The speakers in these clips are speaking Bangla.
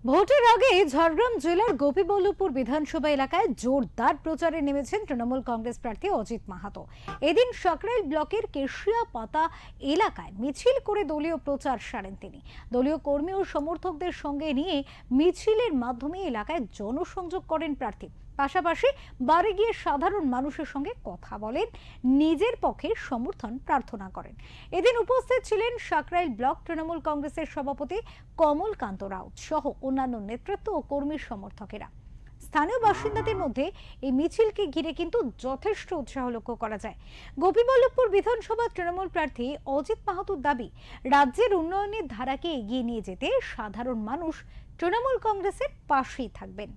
ভোটের আগে ঝাড়গ্রাম জেলার গোপীবল্লভপুর বিধানসভা এলাকায় জোরদার প্রচারে নেমেছেন তৃণমূল কংগ্রেস প্রার্থী অজিত মাহাতো। এদিন সাকরাইল ব্লকের কেশিয়া পাতা এলাকায় মিছিল করে দলীয় প্রচার সারেন তিনি। দলীয় কর্মী ও সমর্থকদের সঙ্গে নিয়ে মিছিলের মাধ্যমে এলাকায় জনসংযোগ করেন প্রার্থী। পাশাপাশি বাড়ি গিয়ে সাধারণ মানুষের সঙ্গে কথা বলেন, নিজের পক্ষে সমর্থন প্রার্থনা করেন। এদিন উপস্থিত ছিলেন সাকরাইল ব্লক তৃণমূল কংগ্রেসের সভাপতি কমলকান্ত রাউত সহ অন্যান্য নেতৃত্ব ও কর্মী সমর্থকেরা। স্থানীয় বাসিন্দাদের মধ্যে এই মিছিলকে ঘিরে কিন্তু যথেষ্ট উৎসাহ লক্ষ্য করা যায়। গোপীবল্লভপুর বিধানসভা তৃণমূল প্রার্থী অজিত মাহাতোর দাবি, রাজ্যের উন্নয়নের ধারাকে এগিয়ে নিয়ে যেতে সাধারণ মানুষ তৃণমূল কংগ্রেসের পাশেই থাকবেন।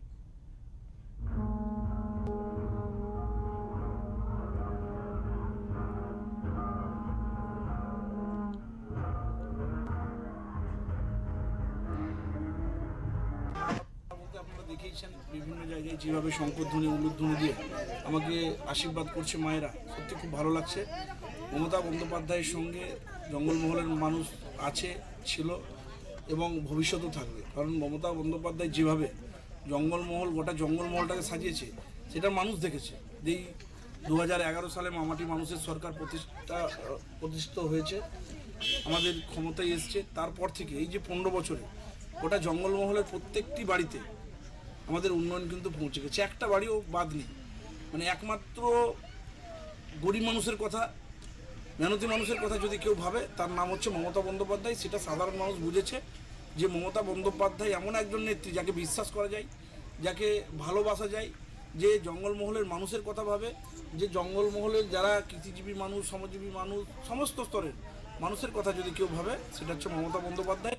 আপনারা দেখেইছেন বিভিন্ন জায়গায় যেভাবে শঙ্করধ্বনি উলুধ্বনি দিয়ে আমাকে আশীর্বাদ করছে মায়েরা, সত্যি খুব ভালো লাগছে। মমতা বন্দ্যোপাধ্যায়ের সঙ্গে জঙ্গলমহলের মানুষ আছে, ছিল এবং ভবিষ্যতেও থাকবে। কারণ মমতা বন্দ্যোপাধ্যায় যেভাবে জঙ্গলমহল, গোটা জঙ্গলমহলটাকে সাজিয়েছে সেটা মানুষ দেখেছে। যেই 2011 সালে মামাটি মানুষের সরকার প্রতিষ্ঠিত হয়েছে, আমাদের ক্ষমতায় এসছে, তারপর থেকে এই যে 15 বছরে গোটা জঙ্গলমহলের প্রত্যেকটি বাড়িতে আমাদের উন্নয়ন কিন্তু পৌঁছে গেছে, একটা বাড়িও বাদ নেই। মানে একমাত্র গরিব মানুষের কথা, মেহনতি মানুষের কথা যদি কেউ ভাবে, তার নাম হচ্ছে মমতা বন্দ্যোপাধ্যায়। সেটা সাধারণ মানুষ বুঝেছে যে মমতা বন্দ্যোপাধ্যায় এমন একজন নেত্রী যাকে বিশ্বাস করা যায়, যাকে ভালোবাসা যায়, যে জঙ্গলমহলের মানুষের কথা ভাবে, যে জঙ্গলমহলের যারা কৃষিজীবী মানুষ, শ্রমজীবী মানুষ, সমস্ত স্তরের মানুষের কথা যদি কেউ ভাবে, সেটা হচ্ছে মমতা বন্দ্যোপাধ্যায়।